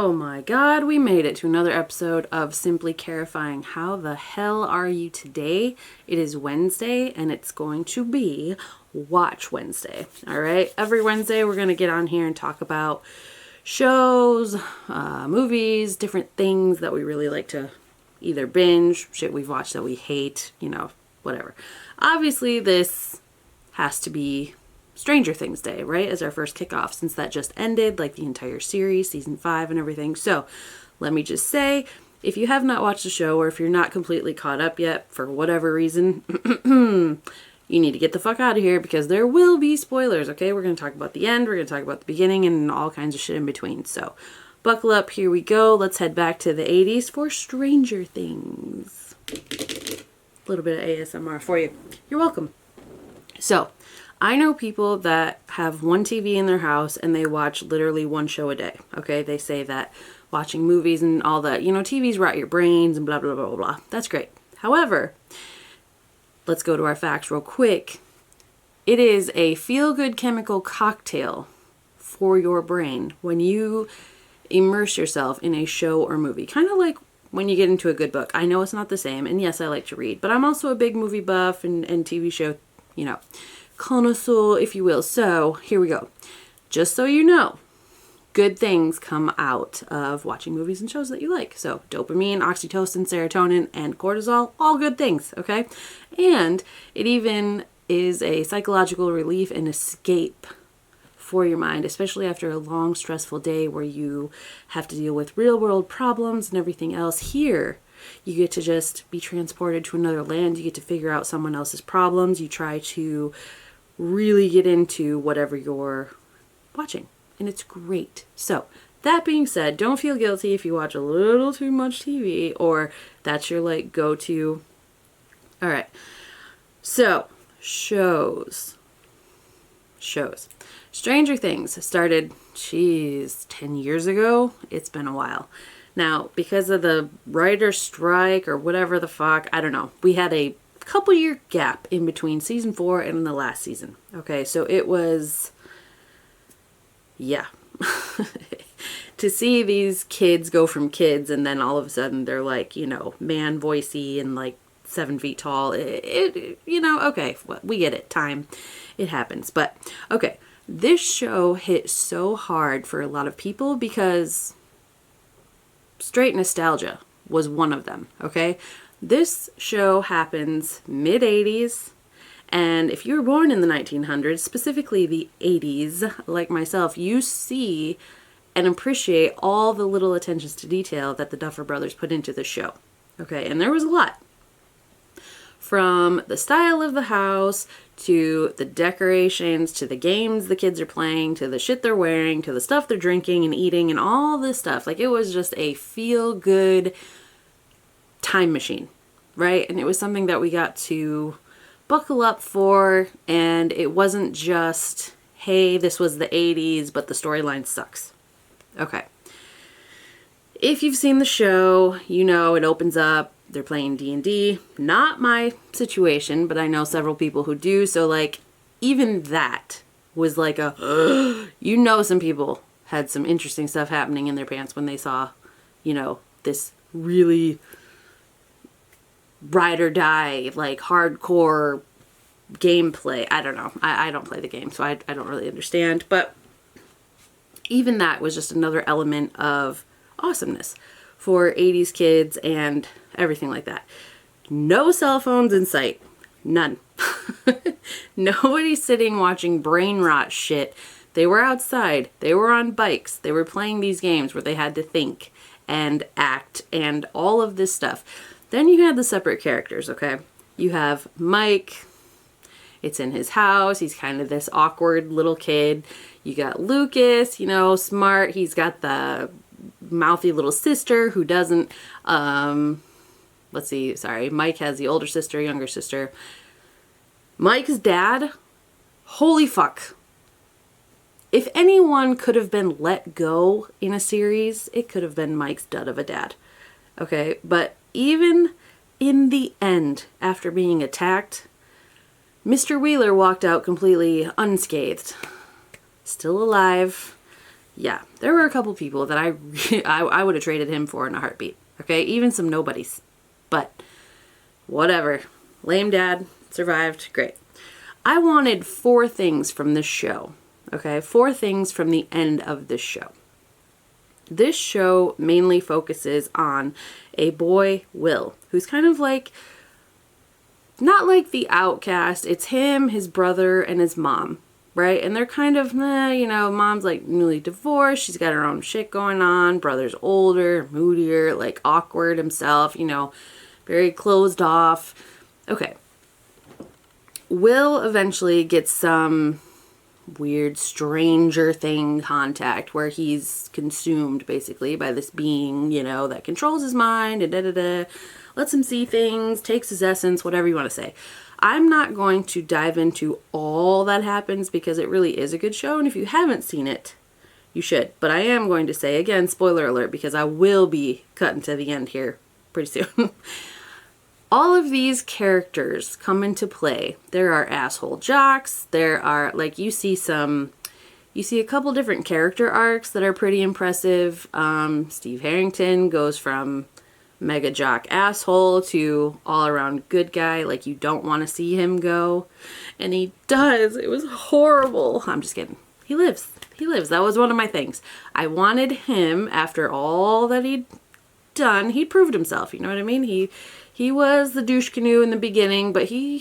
Oh my god, we made it to another episode of Simply Clarifying. How the hell are you today? It is Wednesday and it's going to be Watch Wednesday. Alright, every Wednesday we're going to get on here and talk about shows, movies, different things that we really like to either binge, shit we've watched that we hate, whatever. Obviously this has to be Stranger Things Day, right, as our first kickoff, since that just ended, like the entire series, season 5 and everything. So let me just say, if you have not watched the show, or if you're not completely caught up yet for whatever reason, you need to get the fuck out of here, because there will be spoilers, okay? We're going to talk about the end, we're going to talk about the beginning, and all kinds of shit in between. So buckle up, here we go. Let's head back to the 80s for Stranger Things. A little bit of ASMR for you. You're welcome. So I know people that have one TV in their house and they watch literally one show a day, okay? They say that watching movies and all that, TVs rot your brains and blah, blah, blah, blah, blah. That's great. However, let's go to our facts real quick. It is a feel-good chemical cocktail for your brain when you immerse yourself in a show or movie. Kind of like when you get into a good book. I know it's not the same, and yes, I like to read, but I'm also a big movie buff and TV show, connoisseur, if you will. So here we go. Just so you know, good things come out of watching movies and shows that you like. So dopamine, oxytocin, serotonin, and cortisol, all good things, okay? And it even is a psychological relief and escape for your mind, especially after a long, stressful day where you have to deal with real world problems and everything else. Here, you get to just be transported to another land. You get to figure out someone else's problems. You try to really get into whatever you're watching, and it's great. So that being said, don't feel guilty if you watch a little too much TV or that's your go-to. All right, so shows. Stranger Things started 10 years ago. It's been a while now, because of the writer's strike or whatever the fuck, I don't know, we had a couple year gap in between season 4 and the last season. Okay, so it was, to see these kids go from kids and then all of a sudden they're man voicey and 7 feet tall. Okay, we get it. Time, it happens. But okay, this show hit so hard for a lot of people because straight nostalgia was one of them. Okay, this show happens mid-80s, and if you were born in the 1900s, specifically the 80s, like myself, you see and appreciate all the little attentions to detail that the Duffer Brothers put into the show. Okay, and there was a lot. From the style of the house, to the decorations, to the games the kids are playing, to the shit they're wearing, to the stuff they're drinking and eating, and all this stuff. It was just a feel-good time machine, right? And it was something that we got to buckle up for, and it wasn't just, hey, this was the 80s, but the storyline sucks. Okay. If you've seen the show, it opens up, they're playing D&D. Not my situation, but I know several people who do, so even that was some people had some interesting stuff happening in their pants when they saw, this really ride or die, hardcore gameplay. I don't know. I don't play the game, so I don't really understand. But even that was just another element of awesomeness for 80s kids and everything like that. No cell phones in sight. None. Nobody's sitting watching brain rot shit. They were outside. They were on bikes. They were playing these games where they had to think and act and all of this stuff. Then you had the separate characters, okay? You have Mike. It's in his house. He's kind of this awkward little kid. You got Lucas, smart. He's got the mouthy little sister who doesn't, Mike has the older sister, younger sister. Mike's dad, holy fuck. If anyone could have been let go in a series, it could have been Mike's dud of a dad. Okay, but even in the end, after being attacked, Mr. Wheeler walked out completely unscathed. Still alive. yeah, there were a couple people that I would have traded him for in a heartbeat. Okay, even some nobodies. But whatever. Lame dad, survived, great. I wanted 4 things from this show. Okay, 4 things from the end of this show. This show mainly focuses on a boy, Will, who's kind of like, not like the outcast. It's him, his brother, and his mom, right? And they're kind of, mom's like newly divorced. She's got her own shit going on. Brother's older, moodier, like awkward himself, very closed off. Okay. Will eventually gets some weird stranger thing contact where he's consumed basically by this being, that controls his mind and lets him see things, takes his essence, whatever you want to say. I'm not going to dive into all that happens because it really is a good show, and if you haven't seen it, you should. But I am going to say, again, spoiler alert, because I will be cutting to the end here pretty soon. All of these characters come into play. There are asshole jocks. There are, you see a couple different character arcs that are pretty impressive. Steve Harrington goes from mega jock asshole to all around good guy. You don't want to see him go. And he does. It was horrible. I'm just kidding. He lives. That was one of my things. I wanted him, after all that he'd done, he proved himself. You know what I mean? He was the douche canoe in the beginning, but he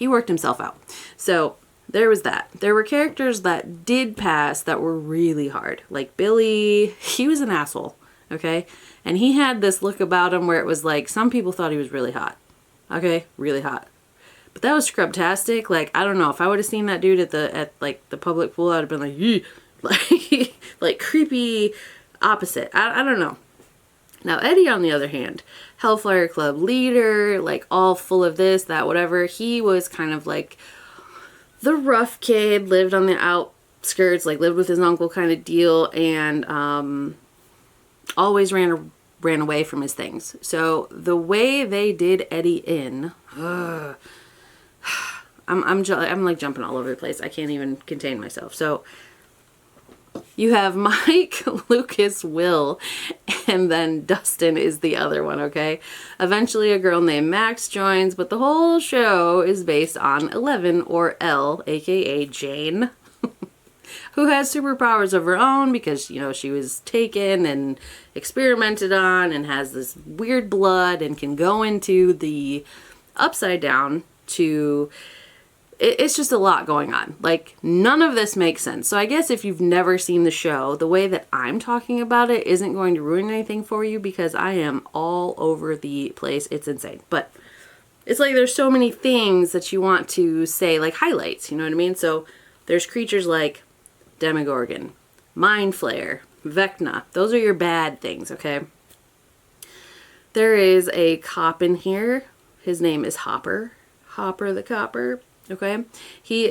worked himself out. So there was that. There were characters that did pass that were really hard. Like Billy, he was an asshole, okay? And he had this look about him where it was like, some people thought he was really hot. Okay? Really hot. But that was scrubtastic. I don't know, if I would have seen that dude at the public pool, I'd have been like, yee! like creepy opposite. I don't know. Now, Eddie, on the other hand, Hellfire Club leader, all full of this, that, whatever. He was kind of like the rough kid, lived on the outskirts, lived with his uncle kind of deal, and always ran away from his things. So the way they did Eddie in, I'm jumping all over the place. I can't even contain myself. So you have Mike, Lucas, Will, and then Dustin is the other one, okay? Eventually a girl named Max joins, but the whole show is based on 11, or Elle, aka Jane, who has superpowers of her own because, she was taken and experimented on and has this weird blood and can go into the upside down to... It's just a lot going on. None of this makes sense. So I guess if you've never seen the show, the way that I'm talking about it isn't going to ruin anything for you because I am all over the place. It's insane. But it's there's so many things that you want to say, highlights, you know what I mean? So there's creatures like Demogorgon, Mind Flayer, Vecna. Those are your bad things, okay? There is a cop in here. His name is Hopper. Hopper the Copper. Okay, he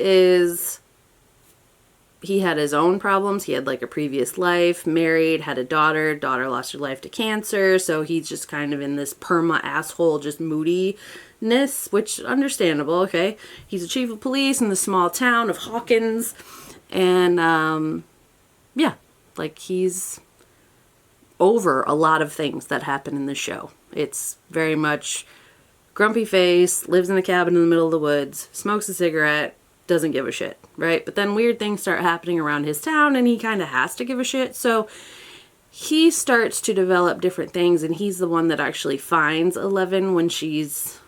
had his own problems. He had a previous life, married, had a daughter lost her life to cancer. So he's just kind of in this perma asshole, just moodiness, which understandable. Okay. He's a chief of police in the small town of Hawkins. And, yeah, he's over a lot of things that happen in the show. It's very much grumpy face, lives in a cabin in the middle of the woods, smokes a cigarette, doesn't give a shit, right? But then weird things start happening around his town and he kind of has to give a shit. So he starts to develop different things, and he's the one that actually finds 11 when she's,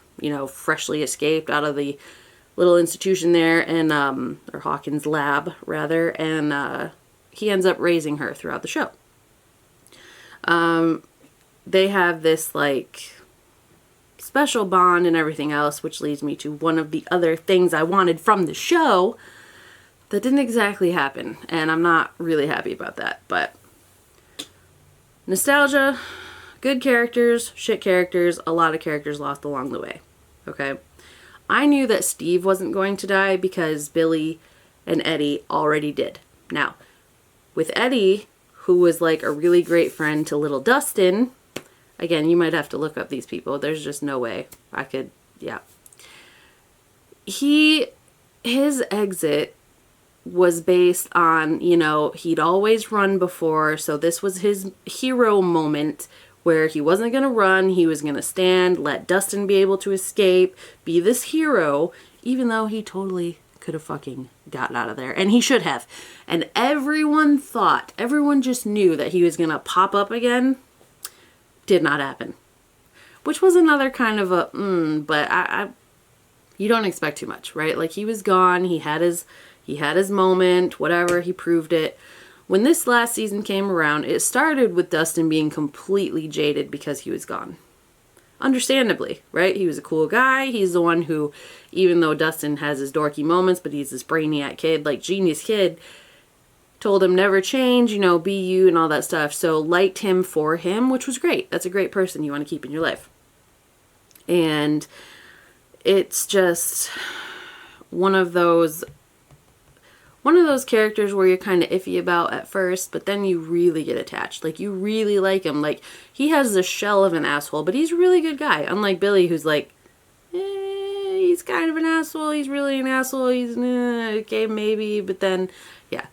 freshly escaped out of the little institution there, and or Hawkins lab rather, and he ends up raising her throughout the show. They have this special bond and everything else, which leads me to one of the other things I wanted from the show that didn't exactly happen, and I'm not really happy about that. But nostalgia, good characters, shit characters, a lot of characters lost along the way. Okay, I knew that Steve wasn't going to die because Billy and Eddie already did. Now, with Eddie, who was a really great friend to little Dustin. Again, you might have to look up these people. There's just no way I could, yeah. His exit was based on, you know, he'd always run before, so this was his hero moment where he wasn't going to run, he was going to stand, let Dustin be able to escape, be this hero, even though he totally could have fucking gotten out of there, and he should have. And everyone just knew that he was going to pop up again. Did not happen. Which was another kind of a, but you don't expect too much, right? Like, he was gone, he had his moment, whatever, he proved it. When this last season came around, it started with Dustin being completely jaded because he was gone. Understandably, right? He was a cool guy. He's the one who, even though Dustin has his dorky moments, but he's this brainiac kid, like genius kid, told him never change, you know, be you and all that stuff. So liked him for him, which was great. That's a great person you want to keep in your life. And it's just one of those characters where you're kind of iffy about at first, but then you really get attached. Like, you really like him. Like, he has the shell of an asshole, but he's a really good guy. Unlike Billy, who's like, he's kind of an asshole. He's really an asshole. He's, okay, maybe. But then, yeah.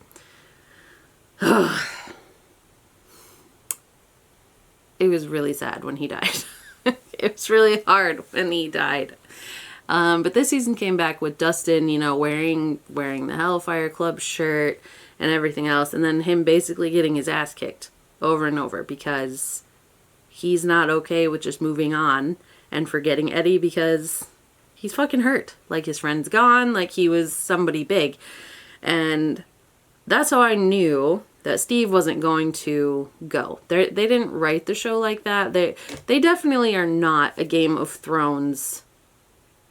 It was really sad when he died. It was really hard when he died. But this season came back with Dustin, you know, wearing the Hellfire Club shirt and everything else. And then him basically getting his ass kicked over and over because he's not okay with just moving on and forgetting Eddie because he's fucking hurt. Like, his friend's gone, like he was somebody big. And that's how I knew that Steve wasn't going to go. They didn't write the show like that. They definitely are not a Game of Thrones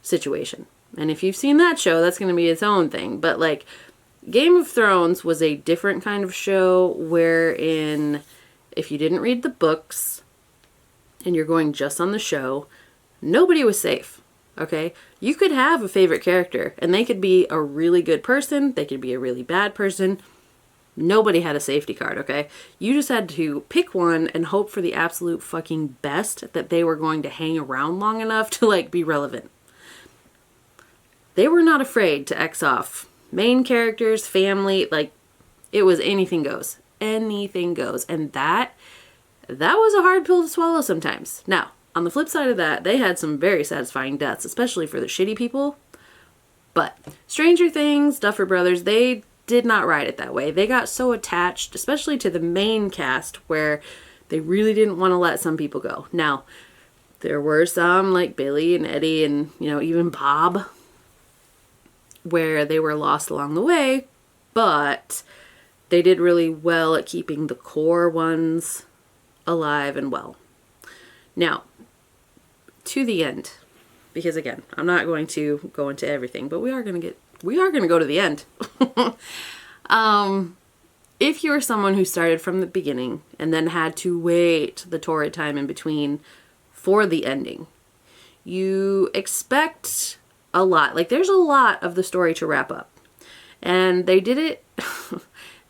situation. And if you've seen that show, that's going to be its own thing. But like, Game of Thrones was a different kind of show wherein if you didn't read the books and you're going just on the show, nobody was safe. Okay? You could have a favorite character and they could be a really good person. They could be a really bad person. Nobody had a safety card, okay? You just had to pick one and hope for the absolute fucking best that they were going to hang around long enough to like be relevant. They were not afraid to X off main characters, family, like, it was anything goes. Anything goes. And that was a hard pill to swallow sometimes. Now, on the flip side of that, they had some very satisfying deaths, especially for the shitty people. But Stranger Things, Duffer Brothers, they did not ride it that way. They got so attached, especially to the main cast, where they really didn't want to let some people go. Now, there were some, like Billy and Eddie and, you know, even Bob, where they were lost along the way, but they did really well at keeping the core ones alive and well. Now, to the end, because again, I'm not going to go into everything, but we are going to go to the end. If you were someone who started from the beginning and then had to wait the torrid time in between for the ending, you expect a lot. Like, there's a lot of the story to wrap up. And they did it,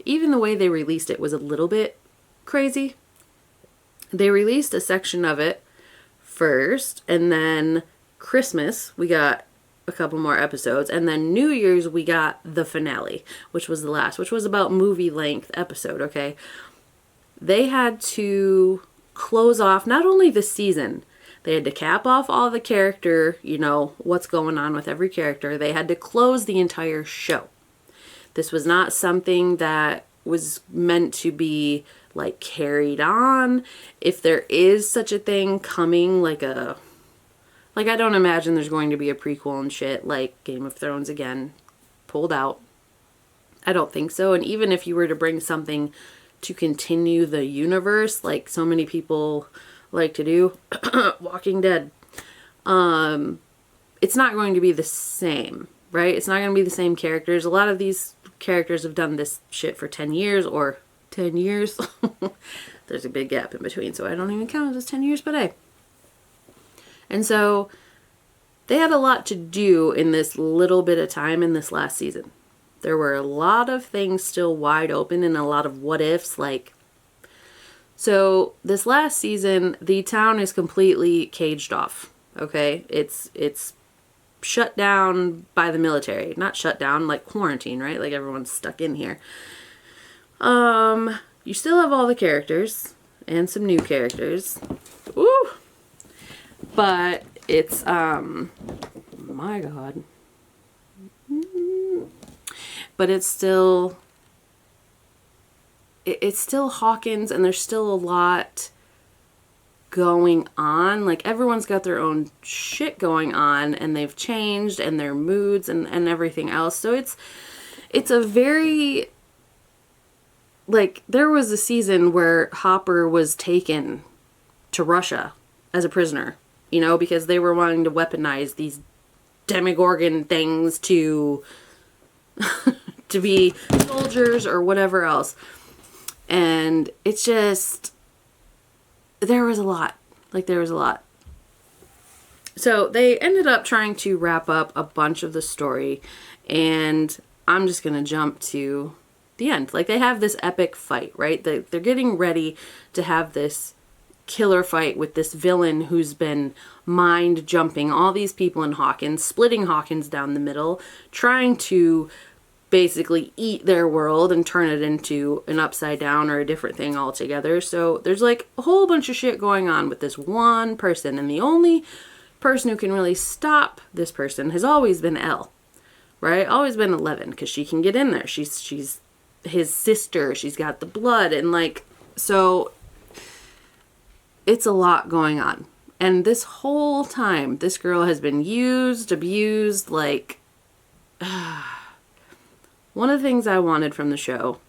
even the way they released it was a little bit crazy. They released a section of it first, and then Christmas, we got a couple more episodes, and then New Year's, we got the finale, which was the last, which was about movie length episode, okay? They had to close off not only the season, they had to cap off all the character, you know, what's going on with every character. They had to close the entire show. This was not something that was meant to be, like, carried on. If there is such a thing coming, like, I don't imagine there's going to be a prequel and shit, like Game of Thrones again, pulled out. I don't think so. And even if you were to bring something to continue the universe, like so many people like to do, Walking Dead, it's not going to be the same, right? It's not going to be the same characters. A lot of these characters have done this shit for 10 years or 10 years. There's a big gap in between, so I don't even count it as 10 years, but hey. And so they had a lot to do in this little bit of time in this last season. There were a lot of things still wide open and a lot of what ifs, like, so this last season, the town is completely caged off, okay? It's shut down by the military. Not shut down, like quarantine, right? Like everyone's stuck in here. You still have all the characters and some new characters. Woo! But it's, my God. But it's still Hawkins, and there's still a lot going on. Like, everyone's got their own shit going on, and they've changed, and their moods and everything else. So it's a very, like, there was a season where Hopper was taken to Russia as a prisoner, you know, because they were wanting to weaponize these Demogorgon things to to be soldiers or whatever else. And it's just, there was a lot. Like, there was a lot. So they ended up trying to wrap up a bunch of the story, and I'm just going to jump to the end. Like, they have this epic fight, right? They're getting ready to have this killer fight with this villain who's been mind jumping all these people in Hawkins, splitting Hawkins down the middle, trying to basically eat their world and turn it into an upside down or a different thing altogether. So there's like a whole bunch of shit going on with this one person, and the only person who can really stop this person has always been Elle, right? Always been 11, because she can get in there. She's his sister. She's got the blood, and like, so it's a lot going on. And this whole time, this girl has been used, abused, like, one of the things I wanted from the show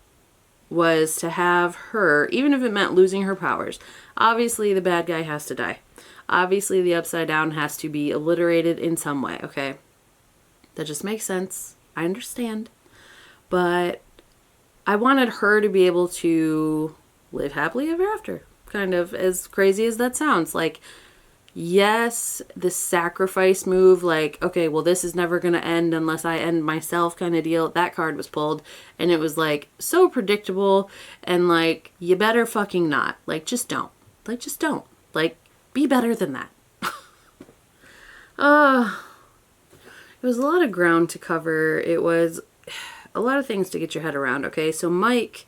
was to have her, even if it meant losing her powers, obviously the bad guy has to die. Obviously the upside down has to be obliterated in some way, okay? That just makes sense. I understand. But I wanted her to be able to live happily ever after. Kind of, as crazy as that sounds. Like, yes, the sacrifice move, like, okay, well, this is never going to end unless I end myself kind of deal. That card was pulled, and it was, like, so predictable, and, like, you better fucking not. Like, just don't. Like, just don't. Like, be better than that. It was a lot of ground to cover. It was a lot of things to get your head around, okay? So Mike,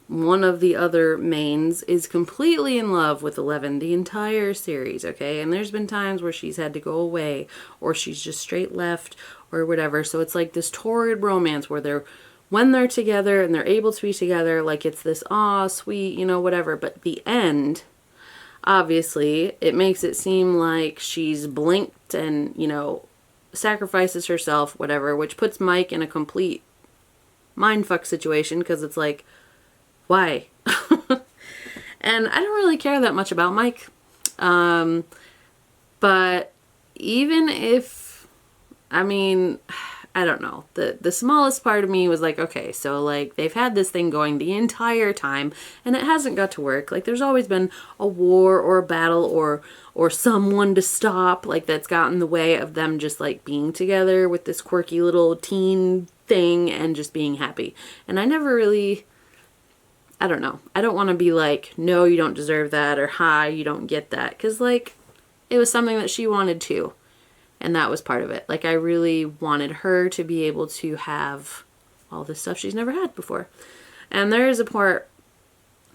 one of the other mains, is completely in love with 11 the entire series, okay? And there's been times where she's had to go away, or she's just straight left, or whatever. So it's like this torrid romance where when they're together and they're able to be together, like, it's this, aw, sweet, you know, whatever. But the end, obviously, it makes it seem like she's blinked and, you know, sacrifices herself, whatever, which puts Mike in a complete mindfuck situation, because it's like, why? And I don't really care that much about Mike. But even if, I mean, I don't know. The smallest part of me was like, okay, so like they've had this thing going the entire time and it hasn't got to work. Like, there's always been a war or a battle or someone to stop, like, that's gotten in the way of them just like being together with this quirky little teen thing and just being happy. And I never really, I don't know. I don't want to be like, no, you don't deserve that, or hi, you don't get that. Because, like, it was something that she wanted too. And that was part of it. Like, I really wanted her to be able to have all this stuff she's never had before. And there is a part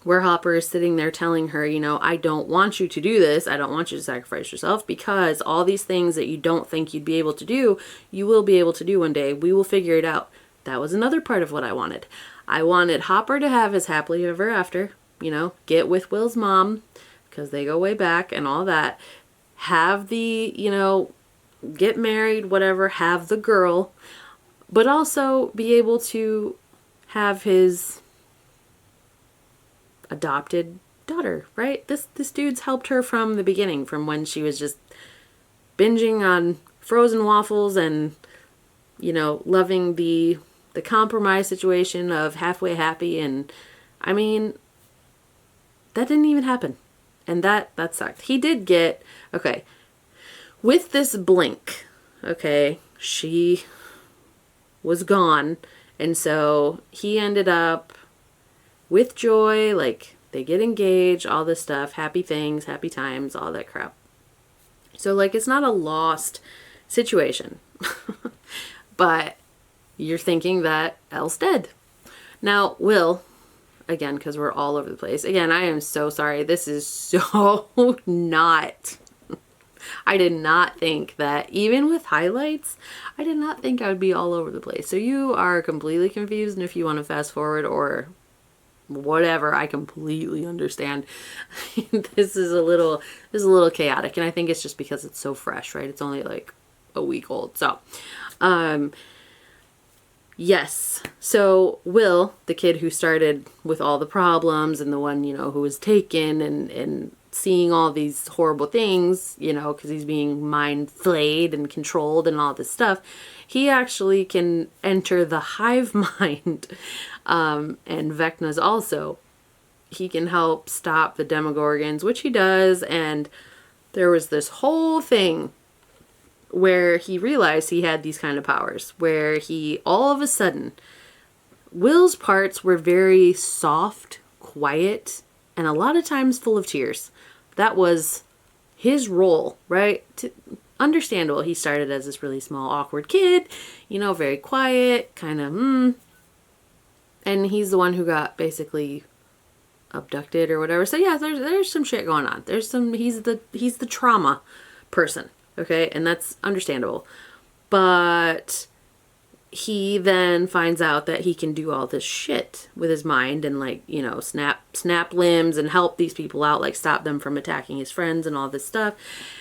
where Hopper is sitting there telling her, you know, I don't want you to do this. I don't want you to sacrifice yourself, because all these things that you don't think you'd be able to do, you will be able to do one day. We will figure it out. That was another part of what I wanted. I wanted Hopper to have his happily ever after, you know, get with Will's mom, because they go way back and all that. Have the, you know, get married, whatever, have the girl, but also be able to have his adopted daughter, right? This dude's helped her from the beginning, from when she was just binging on frozen waffles and, you know, loving the compromise situation of halfway happy. And I mean, that didn't even happen. And that sucked. He did get, okay, with this blink, okay, she was gone. And so he ended up with Joy, like, they get engaged, all this stuff, happy things, happy times, all that crap. So, like, it's not a lost situation. But you're thinking that Elle's dead. Now, Will, again, because we're all over the place. Again, I am so sorry. This is so not... I did not think that, even with highlights, I did not think I would be all over the place. So you are completely confused, and if you want to fast forward or whatever, I completely understand. This is a little chaotic, and I think it's just because it's so fresh, right? It's only like a week old. So, yes. So Will, the kid who started with all the problems and the one, you know, who was taken and seeing all these horrible things, you know, because he's being mind flayed and controlled and all this stuff, he actually can enter the hive mind. And Vecna's also. He can help stop the Demogorgons, which he does, and there was this whole thing where he realized he had these kind of powers, where he, all of a sudden, Will's parts were very soft, quiet, and a lot of times full of tears. That was his role, right? Understandable. He started as this really small, awkward kid, you know, very quiet, kind of, and he's the one who got basically abducted or whatever. So yeah, there's some shit going on. He's the trauma person, okay? And that's understandable. But he then finds out that he can do all this shit with his mind and, like, you know, snap limbs and help these people out, like stop them from attacking his friends and all this stuff.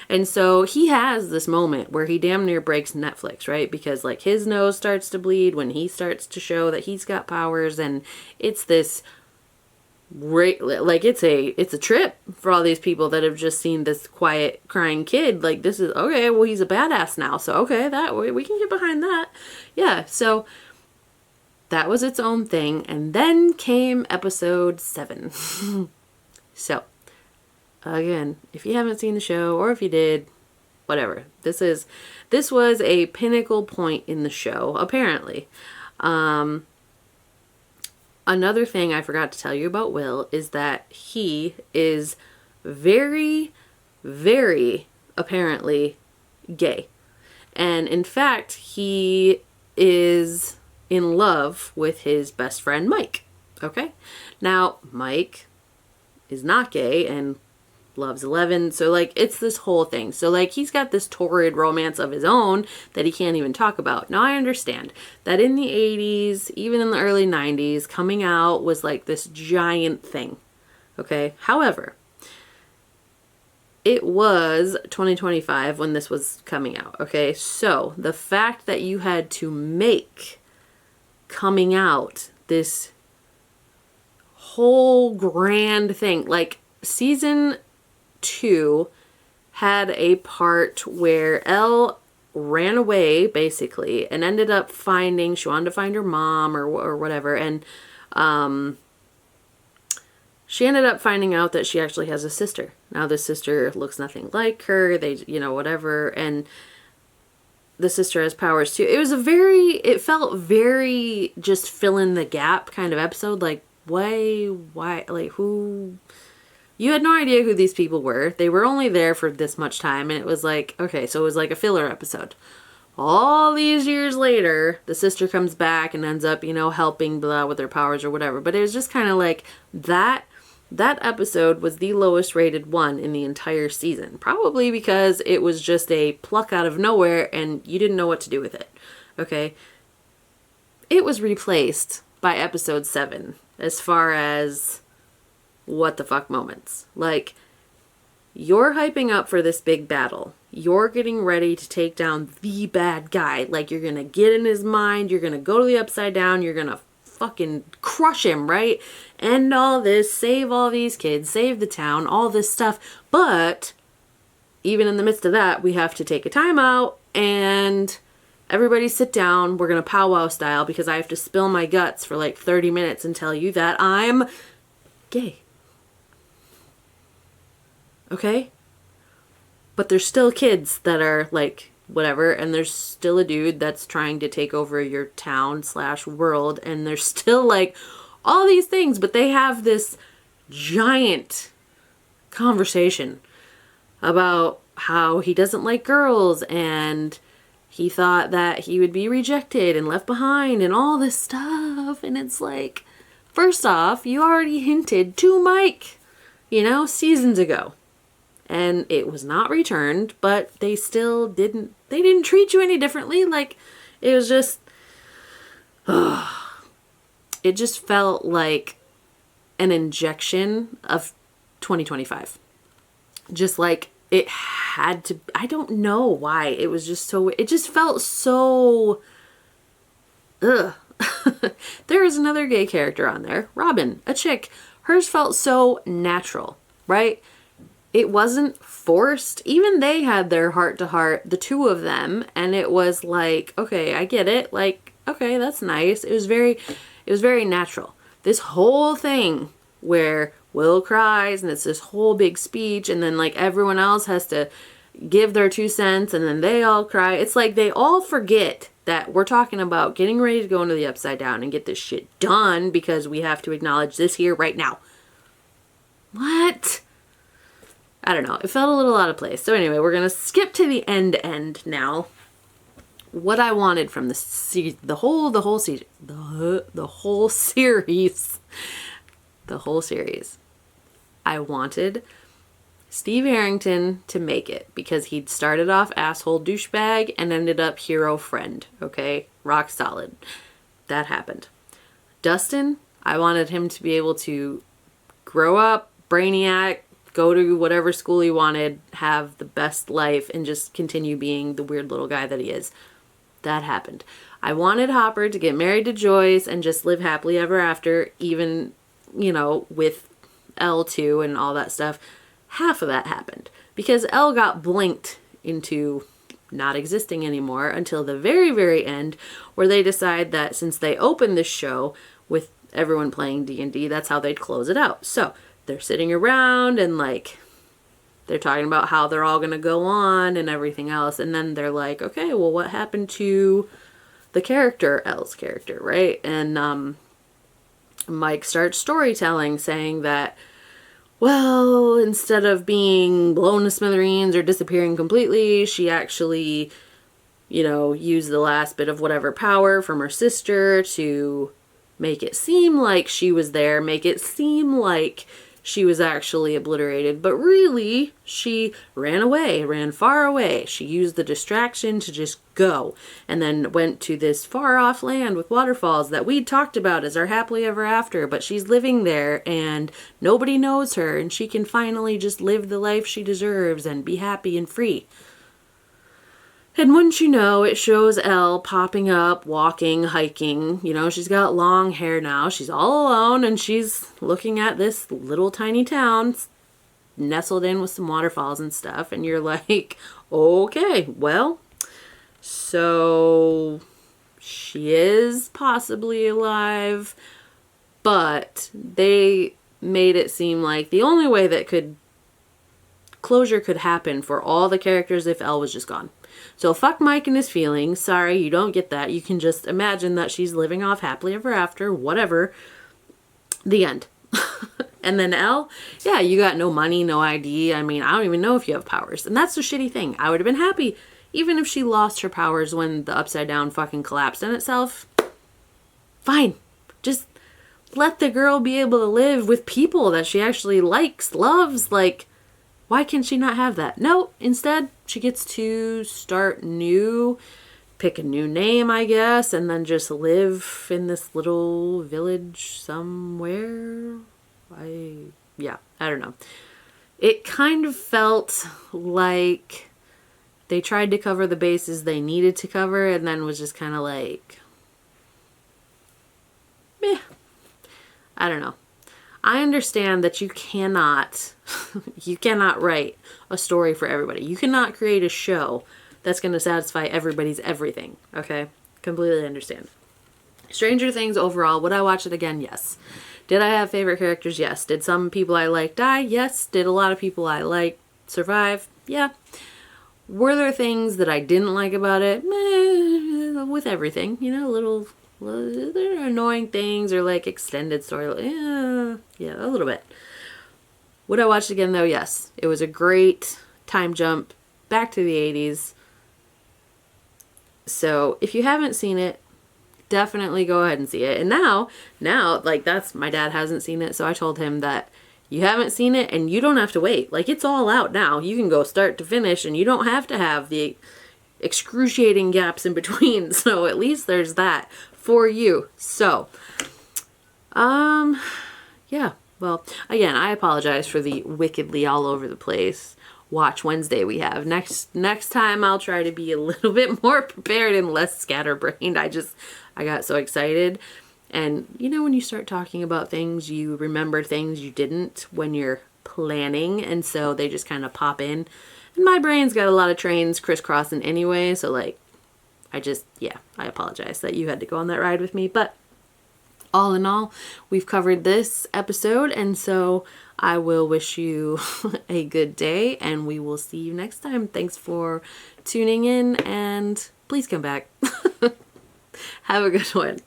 And so he has this moment where he damn near breaks Netflix, right? Because, like, his nose starts to bleed when he starts to show that he's got powers, and it's this like it's a trip for all these people that have just seen this quiet crying kid. Like, this is okay, well, he's a badass now, so okay, that we can get behind that. Yeah, so that was its own thing. And then came episode 7. So again, if you haven't seen the show, or if you did, whatever, this was a pinnacle point in the show, apparently. Another thing I forgot to tell you about Will is that he is very, very apparently gay. And in fact, he is in love with his best friend, Mike. Okay? Now, Mike is not gay and loves Eleven. So, like, it's this whole thing. So, like, he's got this torrid romance of his own that he can't even talk about. Now, I understand that in the 80s, even in the early 90s, coming out was like this giant thing. Okay? However, it was 2025 when this was coming out. Okay? So, the fact that you had to make coming out this whole grand thing, like, season 2 had a part where Elle ran away, basically, and ended up she wanted to find her mom or whatever, and she ended up finding out that she actually has a sister. Now, this sister looks nothing like her, whatever, and the sister has powers too. It felt very just fill in the gap kind of episode, like, why, like, who... You had no idea who these people were. They were only there for this much time, and it was like, okay, so it was like a filler episode. All these years later, the sister comes back and ends up, you know, helping blah with her powers or whatever. But it was just kind of like that episode was the lowest rated one in the entire season. Probably because it was just a pluck out of nowhere and you didn't know what to do with it. Okay? It was replaced by episode 7 as far as what the fuck moments. Like, you're hyping up for this big battle. You're getting ready to take down the bad guy. Like, you're gonna get in his mind. You're gonna go to the Upside Down. You're gonna fucking crush him, right? End all this. Save all these kids. Save the town. All this stuff. But even in the midst of that, we have to take a time out and everybody sit down. We're gonna powwow style because I have to spill my guts for like 30 minutes and tell you that I'm gay. Okay? But there's still kids that are like, whatever, and there's still a dude that's trying to take over your town / world, and there's still like all these things, but they have this giant conversation about how he doesn't like girls, and he thought that he would be rejected and left behind and all this stuff. And it's like, first off, you already hinted to Mike, seasons ago. And it was not returned, but they still didn't treat you any differently. Like, it was just, it just felt like an injection of 2025. Just like it had to, I don't know why. It was just so, it just felt so, ugh. There is another gay character on there, Robin, a chick. Hers felt so natural, right? It wasn't forced. Even they had their heart to heart, the two of them, and it was like, okay, I get it. Like, okay, that's nice. It was very natural. This whole thing where Will cries and it's this whole big speech, and then like everyone else has to give their 2 cents, and then they all cry. It's like they all forget that we're talking about getting ready to go into the Upside Down and get this shit done because we have to acknowledge this here right now. What? I don't know. It felt a little out of place. So anyway, we're going to skip to the end now. What I wanted from the whole series. I wanted Steve Harrington to make it because he'd started off asshole douchebag and ended up hero friend. Okay? Rock solid. That happened. Dustin, I wanted him to be able to grow up, brainiac, go to whatever school he wanted, have the best life, and just continue being the weird little guy that he is. That happened. I wanted Hopper to get married to Joyce and just live happily ever after, even, with Elle too and all that stuff. Half of that happened because Elle got blinked into not existing anymore until the very, very end, where they decide that since they opened this show with everyone playing D&D, that's how they'd close it out. So they're sitting around and like they're talking about how they're all going to go on and everything else. And then they're like, okay, well, what happened to the character, Elle's character, right? And Mike starts storytelling saying that, well, instead of being blown to smithereens or disappearing completely, she actually, used the last bit of whatever power from her sister to make it seem like she was there, make it seem like she was actually obliterated, but really she ran far away. She used the distraction to just go, and then went to this far off land with waterfalls that we'd talked about as our happily ever after, but she's living there and nobody knows her, and she can finally just live the life she deserves and be happy and free. And wouldn't you know, it shows Elle popping up, walking, hiking. She's got long hair now. She's all alone, and she's looking at this little tiny town nestled in with some waterfalls and stuff. And you're like, okay, well, so she is possibly alive. But they made it seem like the only way that closure could happen for all the characters if Elle was just gone. So fuck Mike and his feelings. Sorry, you don't get that. You can just imagine that she's living off happily ever after, whatever. The end. And then Elle, yeah, you got no money, no ID. I mean, I don't even know if you have powers. And that's the shitty thing. I would have been happy even if she lost her powers when the Upside Down fucking collapsed in itself. Fine. Just let the girl be able to live with people that she actually likes, loves, like... Why can she not have that? No, instead, she gets to start new, pick a new name, I guess, and then just live in this little village somewhere. I don't know. It kind of felt like they tried to cover the bases they needed to cover and then was just kind of like, meh. I don't know. I understand that you cannot write a story for everybody. You cannot create a show that's going to satisfy everybody's everything. Okay? Completely understand. Stranger Things overall, would I watch it again? Yes. Did I have favorite characters? Yes. Did some people I liked die? Yes. Did a lot of people I liked survive? Yeah. Were there things that I didn't like about it? Meh, with everything. There are annoying things or like extended story. Yeah, a little bit. Would I watch it again though? Yes. It was a great time jump back to the 80s. So if you haven't seen it, definitely go ahead and see it. And now, like that's, my dad hasn't seen it. So I told him that you haven't seen it and you don't have to wait. Like it's all out now. You can go start to finish and you don't have to have the excruciating gaps in between. So at least there's that for you. So, yeah. Well, again, I apologize for the wickedly all over the place Watch Wednesday we have. Next time I'll try to be a little bit more prepared and less scatterbrained. I got so excited. And you know, when you start talking about things, you remember things you didn't when you're planning, and so they just kind of pop in. And my brain's got a lot of trains crisscrossing anyway, so like I apologize that you had to go on that ride with me, but all in all, we've covered this episode, and so I will wish you a good day, and we will see you next time. Thanks for tuning in, and please come back. Have a good one.